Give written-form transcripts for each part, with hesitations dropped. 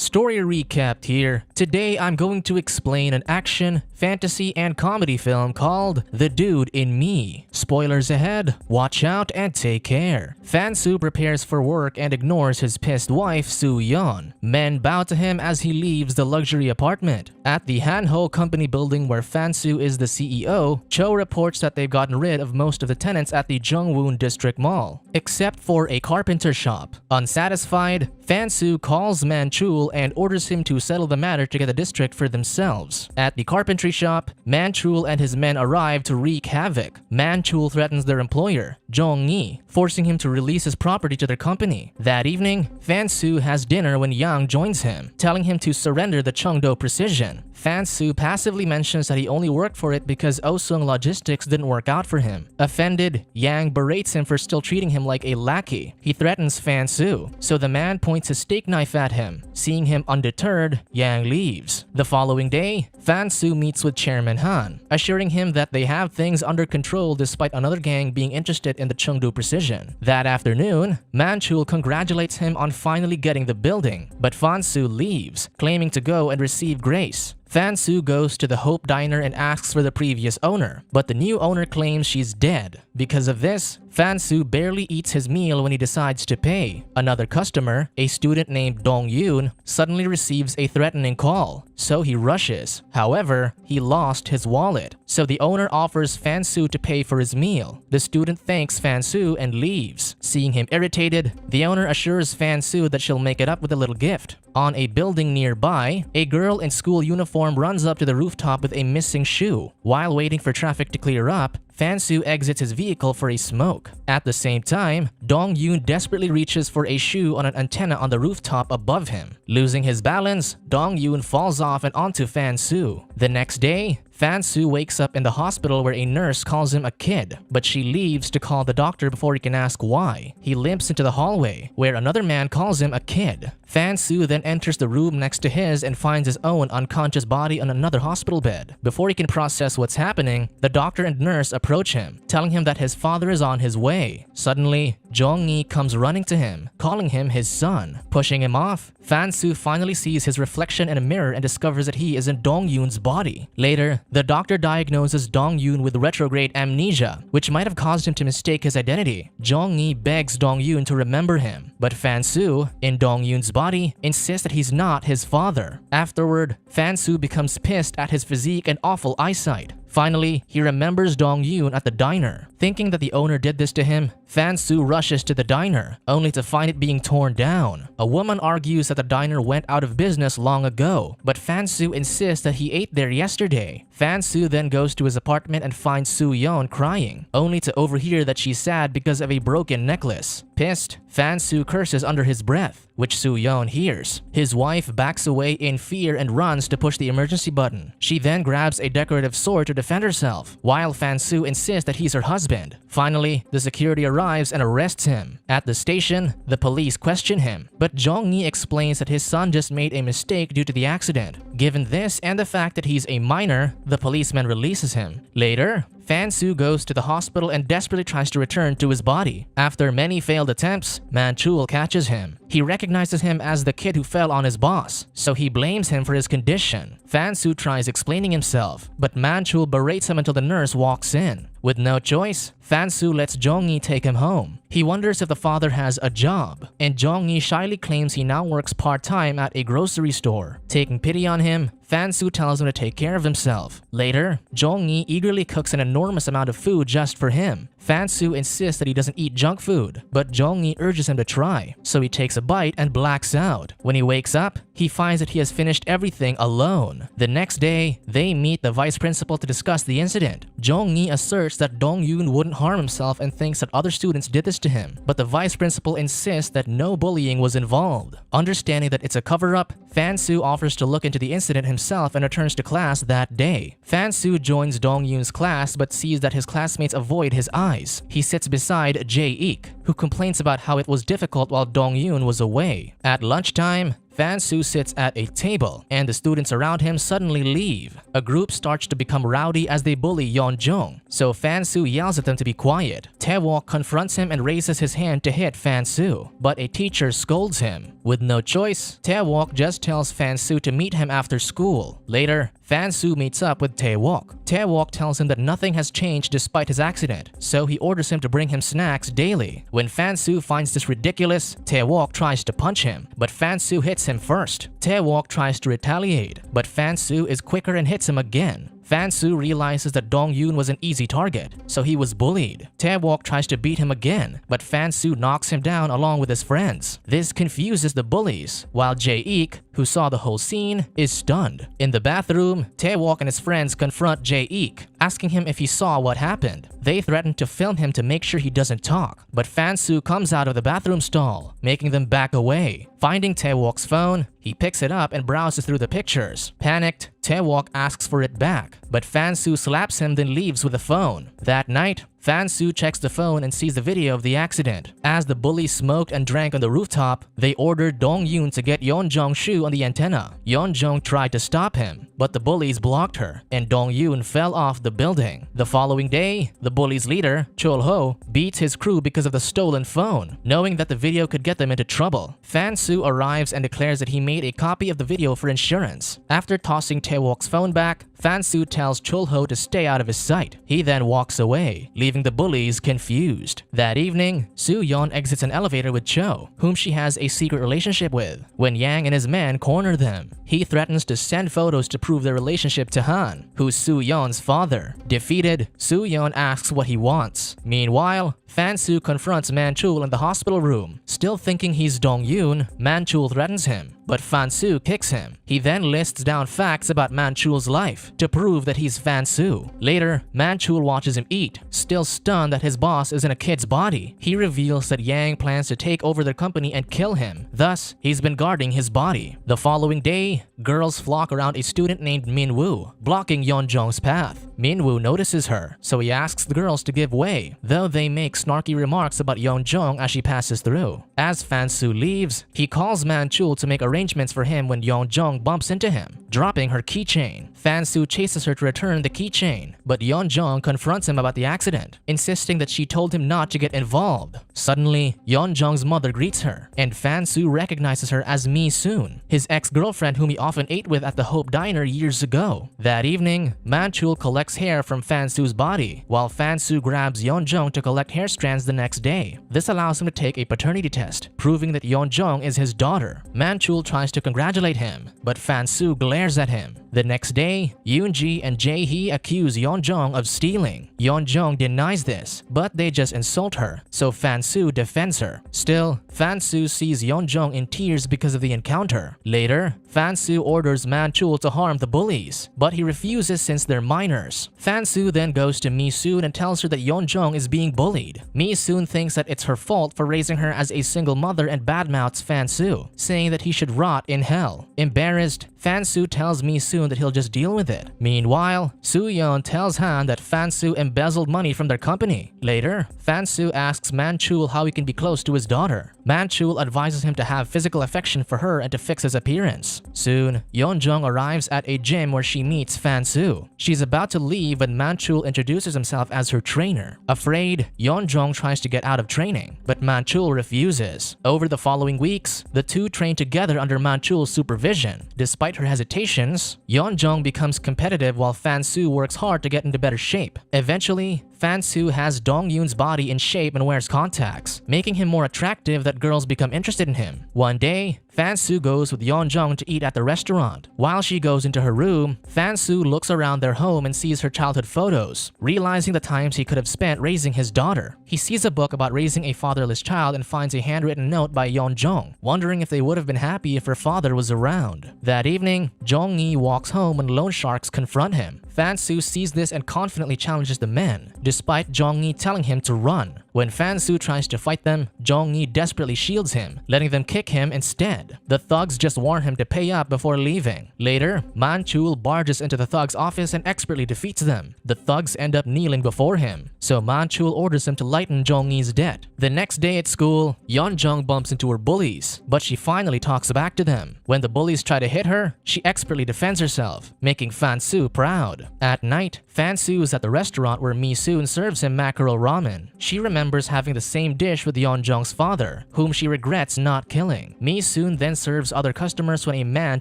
Story recap here. Today I'm going to explain an action, fantasy, and comedy film called The Dude in Me. Spoilers ahead, watch out and take care. Fan-soo prepares for work and ignores his pissed wife Soo-yeon. Men bow to him as he leaves the luxury apartment. At the Han-ho company building where Fan-soo is the CEO, Cho reports that they've gotten rid of most of the tenants at the Jungwon District Mall, except for a carpenter shop. Unsatisfied, Fan-soo calls Man-chul and orders him to settle the matter to get the district for themselves. At the carpentry shop, Man-chul and his men arrive to wreak havoc. Man-chul threatens their employer, Jong-gi, forcing him to release his property to their company. That evening, Fan-soo has dinner when Yang joins him, telling him to surrender the Cheongdo Precision. Fan-soo passively mentions that he only worked for it because Osung Logistics didn't work out for him. Offended, Yang berates him for still treating him like a lackey. He threatens Fan-soo, so the man points his steak knife at him. Seeing him undeterred, Yang leaves. The following day, Fan-soo meets with Chairman Han, assuring him that they have things under control despite another gang being interested in the Cheongdo Precision. That afternoon, Man-chul congratulates him on finally getting the building, but Fan-soo leaves, claiming to go and receive grace. Fan-soo goes to the Hope Diner and asks for the previous owner, but the new owner claims she's dead. Because of this, Fan-soo barely eats his meal when he decides to pay. Another customer, a student named Dong-yoon, suddenly receives a threatening call, so he rushes. However, he lost his wallet, so the owner offers Fan-soo to pay for his meal. The student thanks Fan-soo and leaves. Seeing him irritated, the owner assures Fan-soo that she'll make it up with a little gift. On a building nearby, a girl in school uniform runs up to the rooftop with a missing shoe. While waiting for traffic to clear up, Fan-soo exits his vehicle for a smoke. At the same time, Dong-yoon desperately reaches for a shoe on an antenna on the rooftop above him. Losing his balance, Dong-yoon falls off and onto Fan-soo. The next day, Fan-soo wakes up in the hospital where a nurse calls him a kid, but she leaves to call the doctor before he can ask why. He limps into the hallway, where another man calls him a kid. Fan-soo then enters the room next to his and finds his own unconscious body on another hospital bed. Before he can process what's happening, the doctor and nurse approach him, telling him that his father is on his way. Suddenly, Jong-gi comes running to him, calling him his son. Pushing him off, Fan-soo finally sees his reflection in a mirror and discovers that he is in Dong-yoon's body. Later, the doctor diagnoses Dong-yoon with retrograde amnesia, which might have caused him to mistake his identity. Jong-gi begs Dong-yoon to remember him, but Fan-soo, in Dong-yoon's body, insists that he's not his father. Afterward, Fan-soo becomes pissed at his physique and awful eyesight. Finally, he remembers Dong-yoon at the diner. Thinking that the owner did this to him, Fan-soo rushes to the diner, only to find it being torn down. A woman argues that the diner went out of business long ago, but Fan-soo insists that he ate there yesterday. Fan-soo then goes to his apartment and finds Soo-yeon crying, only to overhear that she's sad because of a broken necklace. Pissed, Fan-soo curses under his breath, which Soo-yeon hears. His wife backs away in fear and runs to push the emergency button. She then grabs a decorative sword to defend herself, while Fan-soo insists that he's her husband. Finally, the security arrives and arrests him. At the station, the police question him, but Jong-gi explains that his son just made a mistake due to the accident. Given this and the fact that he's a minor, the policeman releases him. Later, Fan-soo goes to the hospital and desperately tries to return to his body. After many failed attempts, Man-chul catches him. He recognizes him as the kid who fell on his boss, so he blames him for his condition. Fan-soo tries explaining himself, but Man-chul berates him until the nurse walks in. With no choice, Fan-soo lets Jong-gi take him home. He wonders if the father has a job, and Jong-gi shyly claims he now works part-time at a grocery store. Taking pity on him, Fan-soo tells him to take care of himself. Later, Jong-gi eagerly cooks an enormous amount of food just for him. Fan-soo insists that he doesn't eat junk food, but Jong-gi urges him to try, so he takes a bite and blacks out. When he wakes up, he finds that he has finished everything alone. The next day, they meet the vice principal to discuss the incident. Jong-gi asserts that Dong-yoon wouldn't harm himself and thinks that other students did this to him, but the vice principal insists that no bullying was involved. Understanding that it's a cover-up, Fan-soo offers to look into the incident himself and returns to class that day. Fan-soo joins Dong-yoon's class but sees that his classmates avoid his eyes. He sits beside Jae-ik, who complains about how it was difficult while Dong-yoon was away. At lunchtime, Fan-soo sits at a table, and the students around him suddenly leave. A group starts to become rowdy as they bully Yeon-jung, so Fan-soo yells at them to be quiet. Tae-wook confronts him and raises his hand to hit Fan-soo, but a teacher scolds him. With no choice, Tae-wook just tells Fan-soo to meet him after school. Later, Fan-soo meets up with Tae-wook. Tae-wook tells him that nothing has changed despite his accident, so he orders him to bring him snacks daily. When Fan-soo finds this ridiculous, Tae-wook tries to punch him, but Fan-soo hits him first. Tae-wook tries to retaliate, but Fan-soo is quicker and hits him again. Fan-soo realizes that Dong-yoon was an easy target, so he was bullied. Tae-wook tries to beat him again, but Fan-soo knocks him down along with his friends. This confuses the bullies, while Jae-ik, who saw the whole scene, is stunned. In the bathroom, Tae-wook and his friends confront Jae-ik, asking him if he saw what happened. They threaten to film him to make sure he doesn't talk, but Fan-soo comes out of the bathroom stall, making them back away. Finding Tae-wook's phone, he picks it up and browses through the pictures. Panicked, Tae-wook asks for it back, but Fan-soo slaps him then leaves with the phone. That night, Fan-soo checks the phone and sees the video of the accident. As the bullies smoked and drank on the rooftop, they ordered Dong-yoon to get Yeon-jung's shoe on the antenna. Yeon-jung tried to stop him, but the bullies blocked her, and Dong-yoon fell off the building. The following day, the bullies' leader, Chol-ho, beats his crew because of the stolen phone, knowing that the video could get them into trouble. Fan-soo arrives and declares that he made a copy of the video for insurance. After tossing Tae-wook's phone back, Fan-soo tells Chol-ho to stay out of his sight. He then walks away, leaving the bullies confused. That evening, Soo-yeon exits an elevator with Cho, whom she has a secret relationship with. When Yang and his men corner them, he threatens to send photos to prove their relationship to Han, who's Soo-yeon's father. Defeated, Soo-yeon asks what he wants. Meanwhile, Fan-soo confronts Man-chul in the hospital room. Still thinking he's Dong-yoon, Man-chul threatens him, but Fan-soo kicks him. He then lists down facts about Man-chul's life to prove that he's Fan-soo. Later, Man-chul watches him eat. Still stunned that his boss is in a kid's body, he reveals that Yang plans to take over their company and kill him. Thus, he's been guarding his body. The following day, girls flock around a student named Min-woo, blocking Yeon-jung's path. Min-woo notices her, so he asks the girls to give way, though they make snarky remarks about Yeon-jung as she passes through. As Fan-soo leaves, he calls Man-chul to make arrangements for him when Yeon-jung bumps into him, dropping her keychain. Fan-soo chases her to return the keychain, but Yeon-jung confronts him about the accident, insisting that she told him not to get involved. Suddenly, Yeon-jung's mother greets her, and Fan-soo recognizes her as Mi-soon, his ex-girlfriend whom he often ate with at the Hope Diner years ago. That evening, Man-chul collects hair from Fan-soo's body, while Fan-soo grabs Yeon-jung to collect hair strands the next day. This allows him to take a paternity test, proving that Yeon-jung is his daughter. Man-chul tries to congratulate him, but Fan-soo glares at him. The next day, Yoon-ji and Jae-hee accuse Yeon-jung of stealing. Yeon-jung denies this, but they just insult her, so Fan-soo defends her. Still, Fan-soo sees Yeon-jung in tears because of the encounter. Later, Fan-soo orders Man-chul to harm the bullies, but he refuses since they're minors. Fan-soo then goes to Mi-soon and tells her that Yeon-jung is being bullied. Mi-soon thinks that it's her fault for raising her as a single mother and badmouths Fan-soo, saying that he should rot in hell. Embarrassed, Fan-soo tells Mi-soon that he'll just deal with it. Meanwhile, Soo-yeon tells Han that Fan-soo embezzled money from their company. Later, Fan-soo asks Man-chul how he can be close to his daughter. Man-chul advises him to have physical affection for her and to fix his appearance. Soon, Yeon-jung arrives at a gym where she meets Fan-soo. She's about to leave when Man-chul introduces himself as her trainer. Afraid, Yeon-jung tries to get out of training, but Man-chul refuses. Over the following weeks, the two train together under Man-chul's supervision. Despite her hesitations, Yeon-jung becomes competitive while Fan-soo works hard to get into better shape. Eventually, Fan-soo has Dong-yoon's body in shape and wears contacts, making him more attractive that girls become interested in him. One day, Fan-soo goes with Yeon-jung to eat at the restaurant. While she goes into her room, Fan-soo looks around their home and sees her childhood photos, realizing the times he could have spent raising his daughter. He sees a book about raising a fatherless child and finds a handwritten note by Yeon-jung, wondering if they would have been happy if her father was around. That evening, Jong-gi walks home when loan sharks confront him. Fan-soo sees this and confidently challenges the men, despite Jong-gi telling him to run. When Fan Su tries to fight them, Jong-yi desperately shields him, letting them kick him instead. The thugs just warn him to pay up before leaving. Later, Man-chul barges into the thugs' office and expertly defeats them. The thugs end up kneeling before him, so Man-chul orders him to lighten Jong-yi's debt. The next day at school, Yeon-jung bumps into her bullies, but she finally talks back to them. When the bullies try to hit her, she expertly defends herself, making Fan Su proud. At night, Fan Su is at the restaurant where Mi-soon serves him mackerel ramen. She remembers having the same dish with Yeon-jung's father, whom she regrets not killing. Mi-soon then serves other customers when a man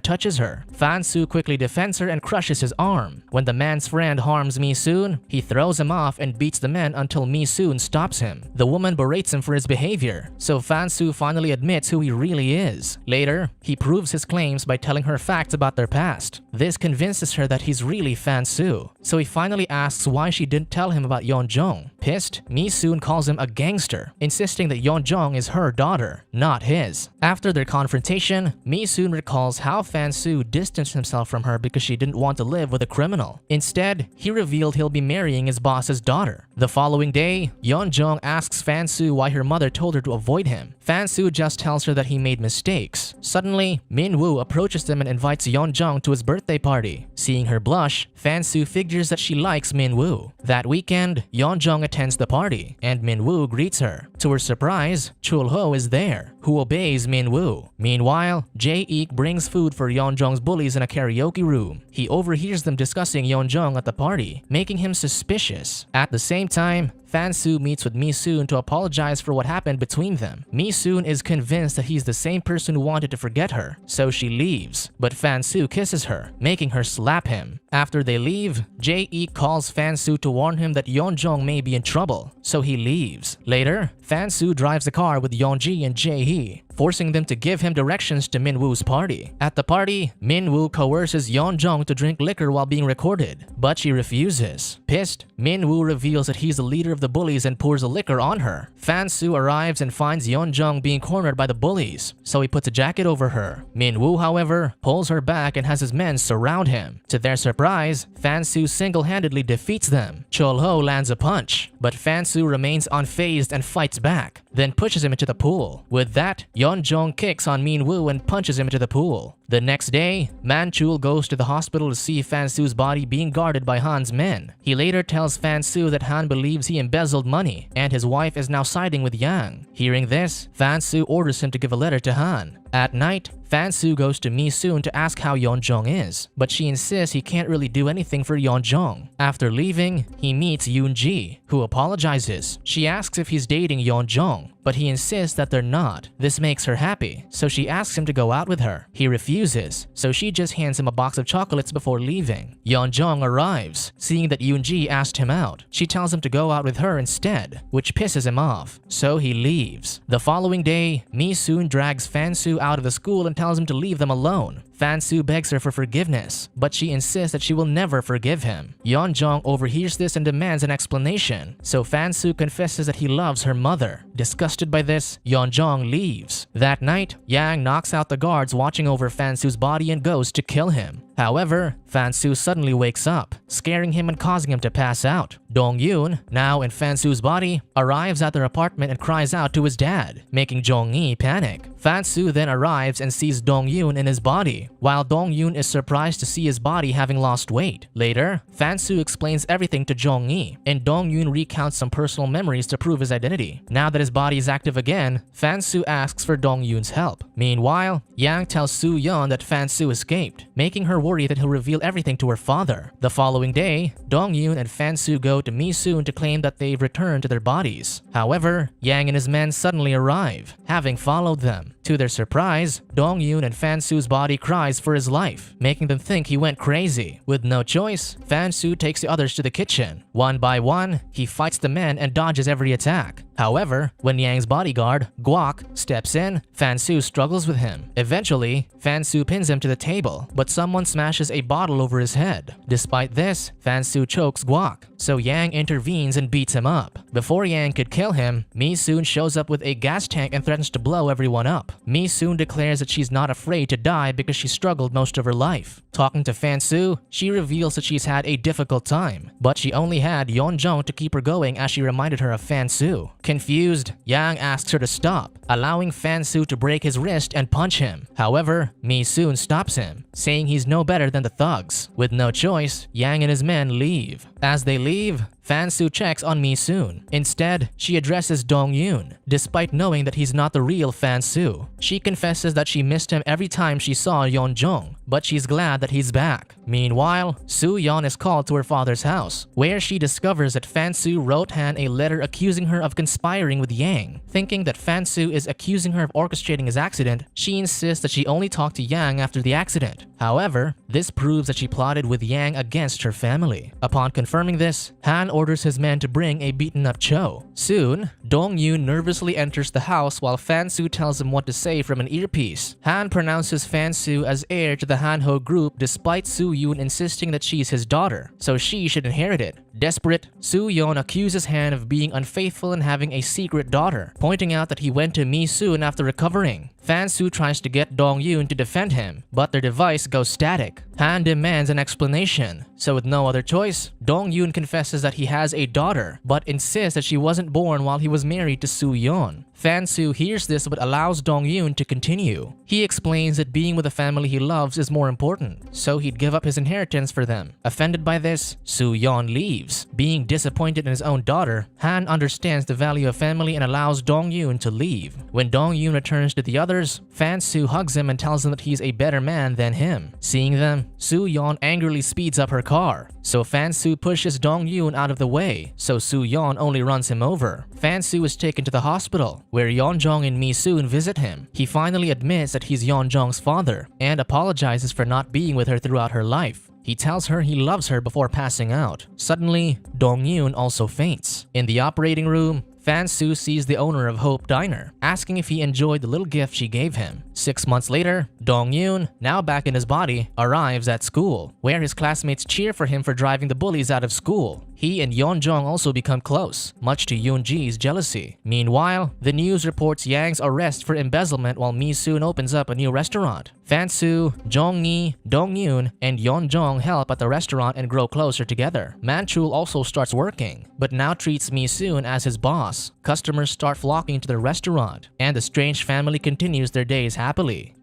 touches her. Fan Su quickly defends her and crushes his arm. When the man's friend harms Mi-soon, he throws him off and beats the man until Mi-soon stops him. The woman berates him for his behavior, so Fan Su finally admits who he really is. Later, he proves his claims by telling her facts about their past. This convinces her that he's really Fan Su, so he finally asks why she didn't tell him about Yeon-jung. Pissed, Mi-soon calls him a gangster, insisting that Yeon-jung is her daughter, not his. After their confrontation, Mi-soon recalls how Fan Su distanced himself from her because she didn't want to live with a criminal. Instead, he revealed he'll be marrying his boss's daughter. The following day, Yeon-jung asks Fan Su why her mother told her to avoid him. Fan Su just tells her that he made mistakes. Suddenly, Min-woo approaches them and invites Yeon-jung to his birthday party. Seeing her blush, Fan Su figures that she likes Min-woo. That weekend, Yeon-jung attends the party, and Min-woo greets her. To her surprise, Chul-ho is there, who obeys Min-woo. Meanwhile, Jae-ik brings food for Yeon-jung's bullies in a karaoke room. He overhears them discussing Yeon-jung at the party, making him suspicious. At the same time, Fan Su meets with Mi-soon to apologize for what happened between them. Mi-soon is convinced that he's the same person who wanted to forget her, so she leaves. But Fan Su kisses her, making her slap him. After they leave, Jae-ik calls Fan Su to warn him that Yeon-jung may be in trouble, so he leaves. Later, Fan Su drives the car with Yeon-ji and Jae-hee, forcing them to give him directions to Min-woo's party. At the party, Min-woo coerces Yeon-jung to drink liquor while being recorded, but she refuses. Pissed, Min-woo reveals that he's the leader of the bullies and pours the liquor on her. Fan Su arrives and finds Yeon-jung being cornered by the bullies, so he puts a jacket over her. Min-woo, however, pulls her back and has his men surround him. To their surprise, Fan Su single-handedly defeats them. Chul-ho lands a punch, but Fan Su remains unfazed and fights back, then pushes him into the pool. With that, Yeon-jung kicks on Min-woo and punches him into the pool. The next day, Man-chul goes to the hospital to see Fan Su's body being guarded by Han's men. He later tells Fan Su that Han believes he embezzled money, and his wife is now siding with Yang. Hearing this, Fan Su orders him to give a letter to Han. At night, Fan Su goes to Mi-soon to ask how Yeon-jung is, but she insists he can't really do anything for Yeon-jung. After leaving, he meets Yoon-ji, who apologizes. She asks if he's dating Yeon-jung, but he insists that they're not. This makes her happy, so she asks him to go out with her. He refuses, so she just hands him a box of chocolates before leaving. Yeon-jung arrives. Seeing that Yoon-ji asked him out, she tells him to go out with her instead, which pisses him off, so he leaves. The following day, Mi-soon drags Fan Su out of the school and tells him to leave them alone. Fan Su begs her for forgiveness, but she insists that she will never forgive him. Yeon-jung overhears this and demands an explanation, so Fan Su confesses that he loves her mother. Disgusted by this, Yeon-jung leaves. That night, Yang knocks out the guards watching over Fan Su's body and goes to kill him. However, Fan Su suddenly wakes up, scaring him and causing him to pass out. Dong-yoon, now in Fan Su's body, arrives at their apartment and cries out to his dad, making Jong-yi panic. Fan Su then arrives and sees Dong-yoon in his body, while Dong-yoon is surprised to see his body having lost weight. Later, Fan Su explains everything to Jong-yi, and Dong-yoon recounts some personal memories to prove his identity. Now that his body is active again, Fan Su asks for Dong-yoon's help. Meanwhile, Yang tells Soo-yeon that Fan Su escaped, making her worry that he'll reveal everything to her father. The following day, Dong-yoon and Fan Su go to Mi-soon to claim that they've returned to their bodies. However, Yang and his men suddenly arrive, having followed them. To their surprise, Dong-yoon and Fan Su's body cries for his life, making them think he went crazy. With no choice, Fan Su takes the others to the kitchen. One by one, he fights the men and dodges every attack. However, when Yang's bodyguard, Guak, steps in, Fan Su struggles with him. Eventually, Fan Su pins him to the table, but someone smashes a bottle over his head. Despite this, Fan Su chokes Guak, so Yang intervenes and beats him up. Before Yang could kill him, Mi-soon shows up with a gas tank and threatens to blow everyone up. Mi-soon declares that she's not afraid to die because she struggled most of her life. Talking to Fan-soo, she reveals that she's had a difficult time, but she only had Yeon-jung to keep her going as she reminded her of Fan-soo. Confused, Yang asks her to stop, allowing Fan-soo to break his wrist and punch him. However, Mi-soon stops him, saying he's no better than the thugs. With no choice, Yang and his men leave. As they leave, Fan-soo checks on Mi-soon. Instead, she addresses Dong-yoon, despite knowing that he's not the real Fan-soo. She confesses that she missed him every time she saw Yeon-jung, but she's glad that he's back. Meanwhile, Soo-yeon is called to her father's house, where she discovers that Fan-soo wrote Han a letter accusing her of conspiring with Yang. Thinking that Fan-soo is accusing her of orchestrating his accident, she insists that she only talked to Yang after the accident. However, this proves that she plotted with Yang against her family. Upon confirming this, Han orders his men to bring a beaten-up Cho. Soon, Dong-yoon nervously enters the house while Fan-soo tells him what to say from an earpiece. Han pronounces Fan-soo as heir to the Han-ho group despite Soo-yoon insisting that she's his daughter, so she should inherit it. Desperate, Soo-yeon accuses Han of being unfaithful and having a secret daughter, pointing out that he went to Mi-soon after recovering. Fan-soo tries to get Dong-yoon to defend him, but their device goes static. Han demands an explanation, so with no other choice, Dong-yoon confesses that he has a daughter, but insists that she wasn't born while he was married to Soo-yeon. Fan-soo hears this but allows Dong-yoon to continue. He explains that being with the family he loves is more important, so he'd give up his inheritance for them. Offended by this, Soo-yeon leaves. Being disappointed in his own daughter, Han understands the value of family and allows Dong-yoon to leave. When Dong-yoon returns to the others, Fan-soo hugs him and tells him that he's a better man than him. Seeing them, Soo-yeon angrily speeds up her car, so Fan-soo pushes Dong-yoon out of the way, so Soo-yeon only runs him over. Fan-soo is taken to the hospital, where Yeon-jung and Mi-soon visit him. He finally admits that he's Yeon-jung's father, and apologizes for not being with her throughout her life. He tells her he loves her before passing out. Suddenly, Dong-yoon also faints. In the operating room, Fan-soo sees the owner of Hope Diner, asking if he enjoyed the little gift she gave him. 6 months later, Dong-yoon, now back in his body, arrives at school, where his classmates cheer for him for driving the bullies out of school. He and Yeon-jung also become close, much to Yoon-ji's jealousy. Meanwhile, the news reports Yang's arrest for embezzlement while Mi-soon opens up a new restaurant. Fan-soo, Jong-gi, Dong-yoon, and Yeon-jung help at the restaurant and grow closer together. Man-chul also starts working, but now treats Mi-soon as his boss. Customers start flocking to the restaurant, and the strange family continues their days happily.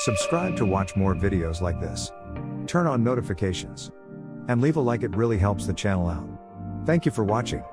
Subscribe to watch more videos like this. Turn on notifications. And leave a like, it really helps the channel out. Thank you for watching.